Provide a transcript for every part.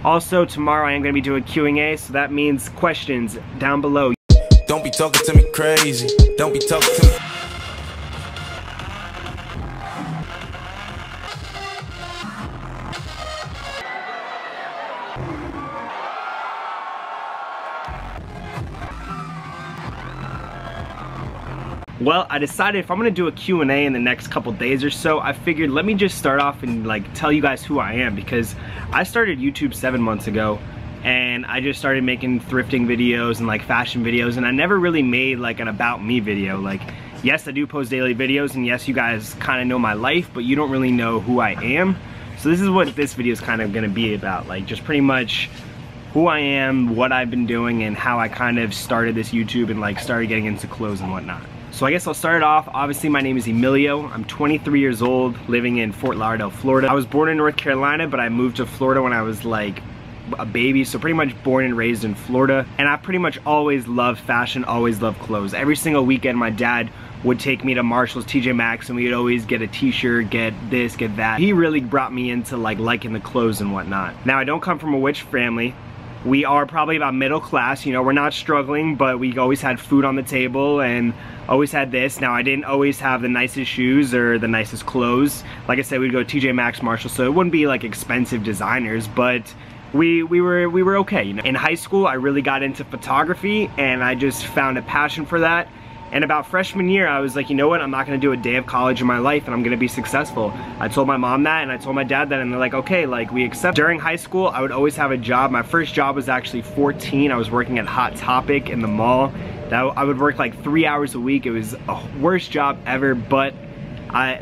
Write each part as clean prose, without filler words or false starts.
Also, tomorrow I am going to be doing Q&A, so that means questions down below. Don't be talking to me crazy. Don't be talking to me. Well, I decided if I'm gonna do a Q&A in the next couple days or so, I figured let me just start off and like tell you guys who I am, because I started YouTube 7 months ago and I just started making thrifting videos and like fashion videos, and I never really made like an about me video. Like, yes, I do post daily videos, and yes, you guys kind of know my life, but you don't really know who I am. So this is what this video is kind of gonna be about, like just pretty much who I am, what I've been doing, and how I kind of started this YouTube and like started getting into clothes and whatnot. So I guess I'll start it off. Obviously, my name is Emilio. I'm 23 years old, living in Fort Lauderdale, Florida. I was born in North Carolina, but I moved to Florida when I was like a baby, so pretty much born and raised in Florida. And I pretty much always loved fashion, always loved clothes. Every single weekend, my dad would take me to Marshall's, TJ Maxx, and we would always get a t-shirt, get this, get that. He really brought me into like liking the clothes and whatnot. Now, I don't come from a rich family. We are probably about middle class, you know, we're not struggling, but we always had food on the table and always had this. Now, I didn't always have the nicest shoes or the nicest clothes. Like I said, we'd go to TJ Maxx, Marshall, so it wouldn't be like expensive designers, but we were okay, you know. In high school, I really got into photography and I just found a passion for that. And about freshman year, I was like, you know what, I'm not gonna do a day of college in my life and I'm gonna be successful. I told my mom that and I told my dad that, and they're like, okay, like we accept. During high school, I would always have a job. My first job was actually 14. I was working at Hot Topic in the mall. I would work like 3 hours a week. It was a worst job ever, but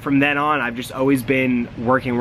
from then on, I've just always been working.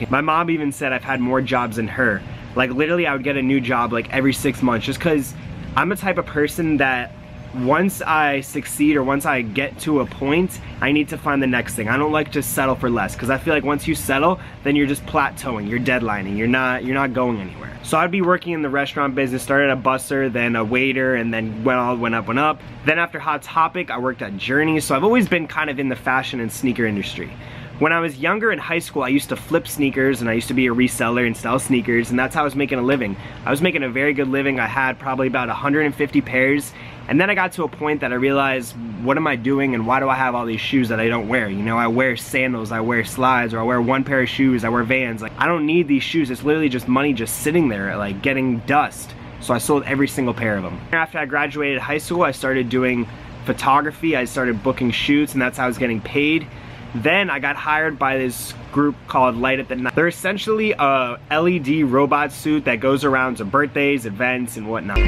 My mom even said I've had more jobs than her. Like literally, I would get a new job like every 6 months, just cause I'm the type of person that once I succeed or once I get to a point, I need to find the next thing. I don't like to settle for less, because I feel like once you settle, then you're just plateauing, you're deadlining, you're not going anywhere. So I'd be working in the restaurant business, started a busser, then a waiter, and then went up. Then after Hot Topic, I worked at Journey, so I've always been kind of in the fashion and sneaker industry. When I was younger in high school, I used to flip sneakers and I used to be a reseller and sell sneakers, and that's how I was making a living. I was making a very good living. I had probably about 150 pairs, and then I got to a point that I realized, what am I doing and why do I have all these shoes that I don't wear? You know, I wear sandals, I wear slides, or I wear one pair of shoes, I wear Vans. Like, I don't need these shoes. It's literally just money just sitting there, like getting dust. So I sold every single pair of them. After I graduated high school, I started doing photography. I started booking shoots, and that's how I was getting paid. Then I got hired by this group called Light Up the Night. They're essentially a LED robot suit that goes around to birthdays, events, and whatnot.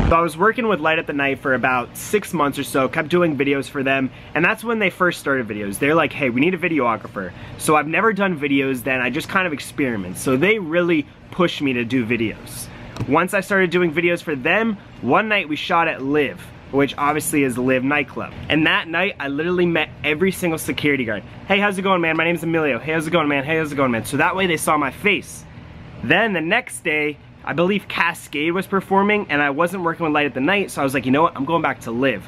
So I was working with Light Up the Night for about 6 months or so, kept doing videos for them, and that's when they first started videos. They're like, hey, we need a videographer. So I've never done videos then, I just kind of experiment. So they really pushed me to do videos. Once I started doing videos for them, one night we shot at Live, which obviously is the Live nightclub. And that night, I literally met every single security guard. Hey, how's it going, man? My name's Emilio. Hey, how's it going, man? Hey, how's it going, man? So that way they saw my face. Then the next day, I believe Cascade was performing and I wasn't working with Light Up the Night, so I was like, you know what, I'm going back to Live.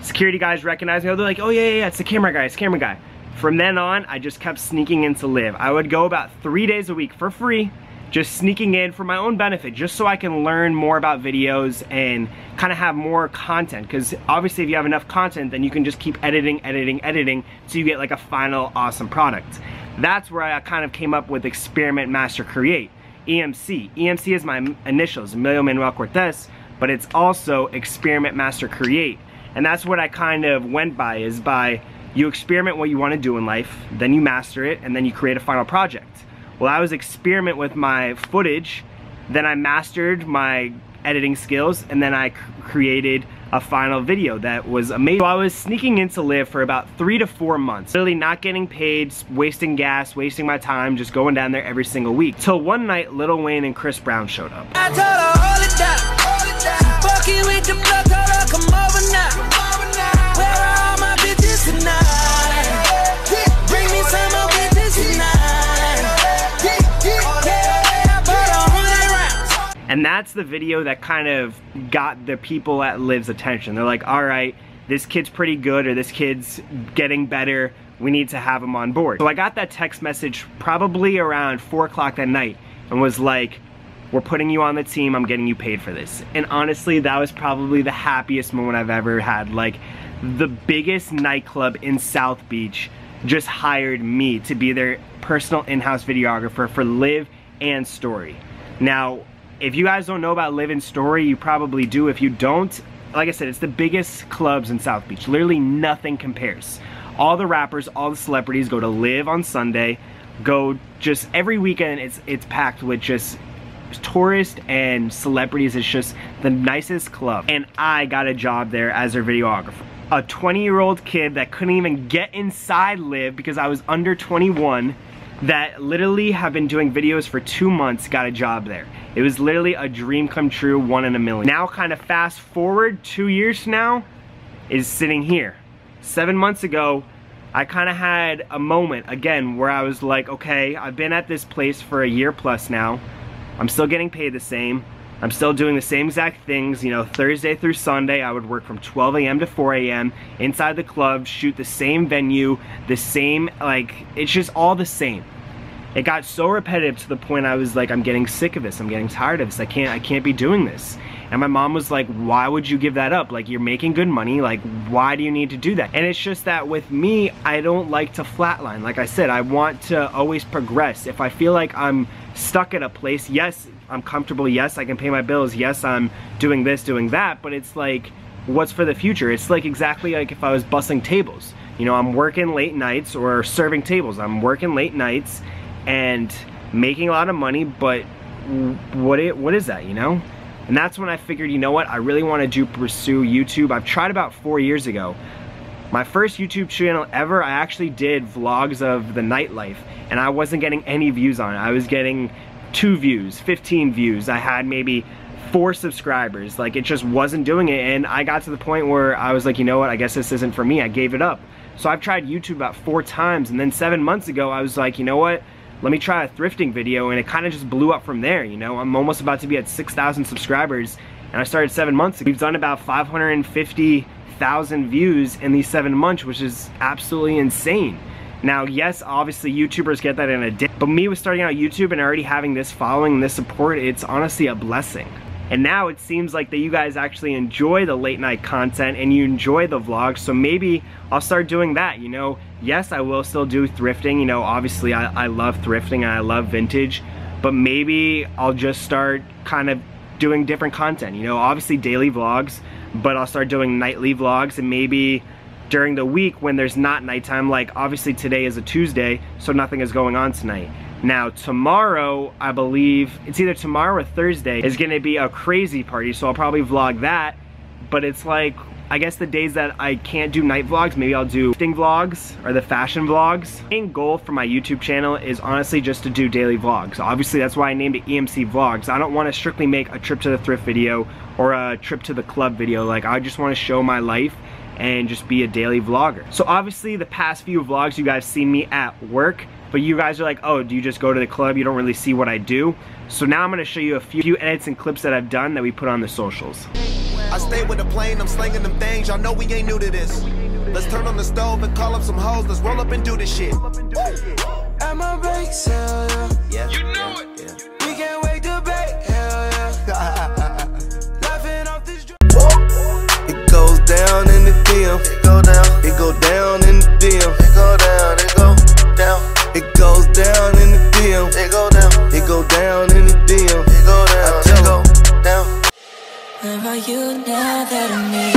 Security guys recognized me, they're like, oh yeah, it's the camera guy, it's the camera guy. From then on, I just kept sneaking into Live. I would go about 3 days a week for free, just sneaking in for my own benefit, just so I can learn more about videos and kind of have more content, because obviously if you have enough content, then you can just keep editing, so you get like a final awesome product. That's where I kind of came up with Experiment, Master, Create. EMC. EMC is my initials, Emilio Manuel Cortez, but it's also Experiment, Master, Create. And that's what I kind of went by, is by you experiment what you want to do in life, then you master it, and then you create a final project. Well, I was experiment with my footage, then I mastered my editing skills, and then I created a final video that was amazing. So I was sneaking into Live for about 3 to 4 months, really not getting paid, wasting gas, wasting my time, just going down there every single week. Till one night, Lil Wayne and Chris Brown showed up. I told her hold it down. Fucking with the blood, told her come over now. Where are all my bitches tonight? Bring me some more bitches tonight. And that's the video that kind of got the people at Liv's attention. They're like, all right, this kid's pretty good, or this kid's getting better. We need to have him on board. So I got that text message probably around 4 o'clock that night and was like, we're putting you on the team, I'm getting you paid for this. And honestly, that was probably the happiest moment I've ever had. Like, the biggest nightclub in South Beach just hired me to be their personal in-house videographer for Live and Story. Now, if you guys don't know about Live and Story, you probably do. If you don't, like I said, it's the biggest clubs in South Beach. Literally nothing compares. All the rappers, all the celebrities go to Live on Sunday, go just every weekend. It's packed with just tourists and celebrities. It's just the nicest club. And I got a job there as their videographer. A 20-year-old kid that couldn't even get inside Live because I was under 21, that literally have been doing videos for 2 months, got a job there. It was literally a dream come true, 1 in a million. Now kind of fast forward 2 years from now, is sitting here. 7 months ago, I kind of had a moment again where I was like, okay, I've been at this place for a year plus now. I'm still getting paid the same. I'm still doing the same exact things, you know, Thursday through Sunday. I would work from 12 a.m. to 4 a.m. inside the club, shoot the same venue, the same, like, it's just all the same. It got so repetitive to the point I was like, I'm getting sick of this. I'm getting tired of this. I can't be doing this. And my mom was like, why would you give that up? Like, you're making good money. Like, why do you need to do that? And it's just that with me, I don't like to flatline. Like I said, I want to always progress. If I feel like I'm stuck at a place, yes, I'm comfortable. Yes, I can pay my bills. Yes, I'm doing this, doing that. But it's like, what's for the future? It's like exactly like if I was bussing tables. You know, I'm working late nights or serving tables. I'm working late nights and making a lot of money, but what is that, you know? And that's when I figured, you know what, I really want to pursue YouTube. I've tried about 4 years ago. My first YouTube channel ever, I actually did vlogs of the nightlife, and I wasn't getting any views on it. I was getting 2 views, 15 views. I had maybe 4 subscribers. Like, it just wasn't doing it, and I got to the point where I was like, you know what, I guess this isn't for me. I gave it up. So I've tried YouTube about 4 times, and then 7 months ago, I was like, you know what, let me try a thrifting video, and it kind of just blew up from there, you know? I'm almost about to be at 6,000 subscribers, and I started 7 months ago. We've done about 550,000 views in these 7 months, which is absolutely insane. Now, yes, obviously YouTubers get that in a day, but me with starting out YouTube and already having this following and this support, it's honestly a blessing. And now it seems like that you guys actually enjoy the late night content and you enjoy the vlogs, so maybe I'll start doing that, you know? Yes, I will still do thrifting, you know, obviously I love thrifting and I love vintage, but maybe I'll just start kind of doing different content, you know? Obviously daily vlogs, but I'll start doing nightly vlogs, and maybe during the week when there's not nighttime, like obviously today is a Tuesday, so nothing is going on tonight. Now tomorrow, I believe, it's either tomorrow or Thursday, is gonna be a crazy party, so I'll probably vlog that, but it's like, I guess the days that I can't do night vlogs, maybe I'll do gifting vlogs or the fashion vlogs. The main goal for my YouTube channel is honestly just to do daily vlogs. Obviously that's why I named it EMC Vlogs. I don't wanna strictly make a trip to the thrift video or a trip to the club video. Like, I just wanna show my life and just be a daily vlogger. So obviously the past few vlogs you guys seen me at work, but you guys are like, oh, do you just go to the club? You don't really see what I do. So now I'm gonna show you a few edits and clips that I've done that we put on the socials. I stay with the plane, I'm slinging them things, y'all know we ain't new to this. Let's turn on the stove and call up some hoes, let's roll up and do this shit. At my bake sale, Yeah. you know it. Yeah. We can't wait to bake, hell yeah. Laughing off this It goes down in the DM. It go down. It go down in the DM. It go down. It go down. It goes down in the DM. It go down. It go down in the DM. It go down. I tell go down. Where are you now that I need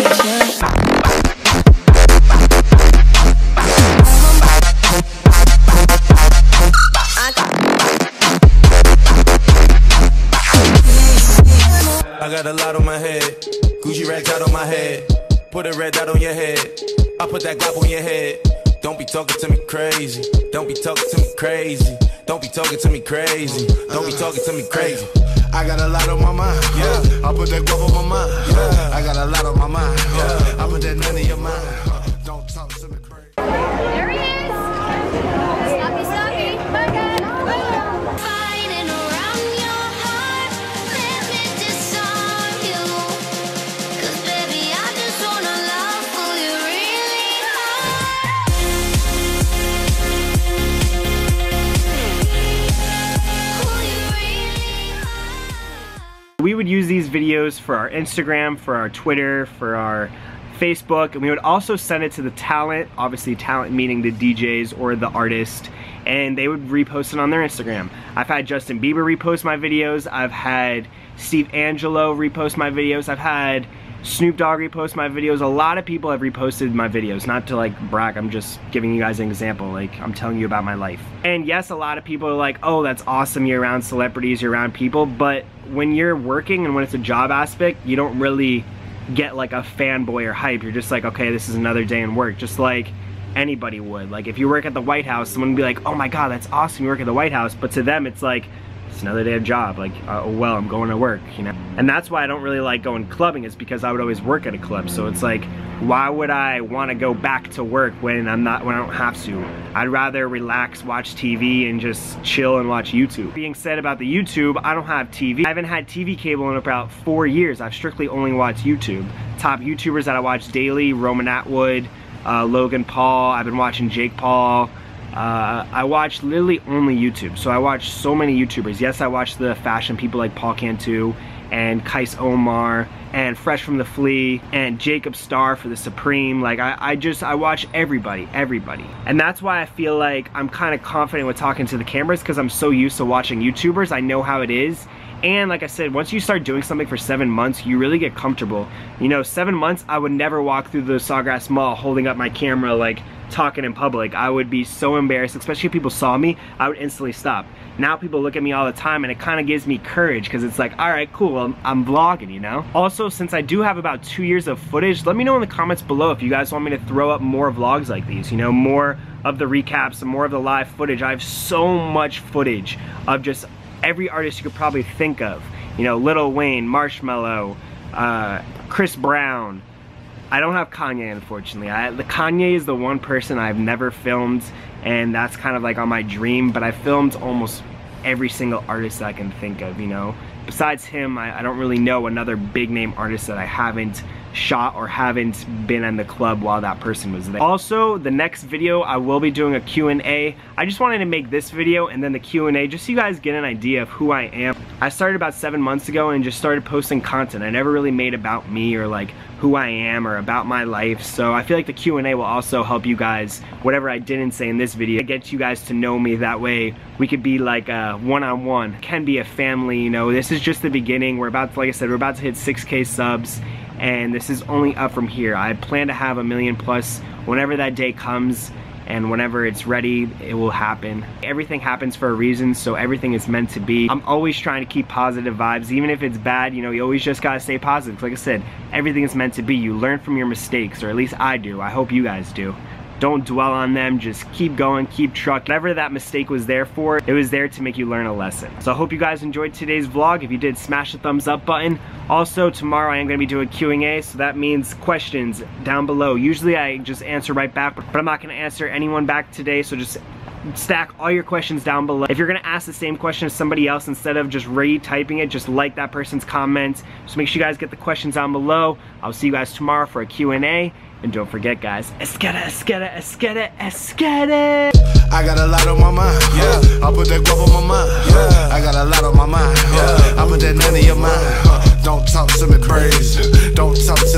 I got a lot on my head, Gucci racks out on my head. Put a red dot on your head, I put that glop on your head. Don't be talking to me crazy, don't be talking to me crazy. Don't be talking to me crazy, don't be talking to me crazy. I got a lot on my mind, yeah. I put that guap on my mind, yeah. I got a lot on my mind, yeah. I put that none in your mind. Don't talk to me crazy. There he is! Sloppy, sloppy. Fighting around your heart, let me disarm you. 'Cause baby, I just wanna love for you really hard. Pull you really hard. We would use these videos for our Instagram, for our Twitter, for our Facebook, and we would also send it to the talent, obviously talent meaning the DJs or the artist, and they would repost it on their Instagram. I've had Justin Bieber repost my videos, I've had Steve Angelo repost my videos, I've had Snoop Dogg repost my videos. A lot of people have reposted my videos, not to like brag, I'm just giving you guys an example, like I'm telling you about my life. And yes, a lot of people are like, oh, that's awesome, you're around celebrities, you're around people, but when you're working and when it's a job aspect, you don't really get like a fanboy or hype. You're just like, okay, this is another day in work, just like anybody would. Like if you work at the White House, someone would be like, oh my god, that's awesome, you work at the White House, but to them it's like, it's another day of job, like oh well, I'm going to work, you know. And that's why I don't really like going clubbing, is because I would always work at a club. So it's like, why would I want to go back to work when I don't have to? I'd rather relax, watch TV, and just chill and watch YouTube. Being said about the YouTube, I don't have TV. I haven't had TV cable in about 4 years. I've strictly only watched YouTube. Top YouTubers that I watch daily: Roman Atwood, Logan Paul. I've been watching Jake Paul. I watch literally only YouTube. So I watch so many YouTubers. Yes, I watch the fashion people like Paul Cantu and Kais Omar and Fresh from the Flea and Jacob Starr for the Supreme. Like I watch everybody. And that's why I feel like I'm kind of confident with talking to the cameras, because I'm so used to watching YouTubers. I know how it is. And like I said, once you start doing something for 7 months, you really get comfortable. You know, 7 months, I would never walk through the Sawgrass Mall holding up my camera like talking in public. I would be so embarrassed, especially if people saw me, I would instantly stop. Now people look at me all the time and it kind of gives me courage, because it's like, all right, cool, well, I'm vlogging, you know? Also, since I do have about 2 years of footage, let me know in the comments below if you guys want me to throw up more vlogs like these, you know, more of the recaps and more of the live footage. I have so much footage of just every artist you could probably think of. You know, Lil Wayne, Marshmello, Chris Brown. I don't have Kanye, unfortunately. The Kanye is the one person I've never filmed, and that's kind of like on my dream, but I filmed almost every single artist that I can think of, you know. Besides him, I don't really know another big name artist that I haven't shot or haven't been in the club while that person was there. Also, the next video I will be doing a Q&A. I just wanted to make this video and then the Q&A just so you guys get an idea of who I am. I started about 7 months ago and just started posting content. I never really made about me or like who I am or about my life, so I feel like the Q&A will also help you guys, whatever I didn't say in this video, get you guys to know me. That way we could be like a one-on-one, can be a family, you know. This is just the beginning. We're about to, like I said, we're about to hit 6K subs, and this is only up from here. I plan to have 1 million plus whenever that day comes, and whenever it's ready, it will happen. Everything happens for a reason, so everything is meant to be. I'm always trying to keep positive vibes, even if it's bad, you know, you always just gotta stay positive. Like I said, everything is meant to be. You learn from your mistakes, or at least I do. I hope you guys do. Don't dwell on them, just keep going, keep trucking. Whatever that mistake was there for, it was there to make you learn a lesson. So I hope you guys enjoyed today's vlog. If you did, smash the thumbs up button. Also, tomorrow I am gonna be doing Q&A, so that means questions down below. Usually I just answer right back, but I'm not gonna answer anyone back today, so just stack all your questions down below. If you're gonna ask the same question as somebody else, instead of just retyping it, just like that person's comment. So make sure you guys get the questions down below. I'll see you guys tomorrow for a Q&A. And don't forget, guys, esqueta, esqueta, esqueta, esqueta. I got a lot on my mind, yeah. I put that guap on my mind, yeah. I got a lot on my mind, yeah. I put that none in your mind. Don't talk to me crazy. Don't talk to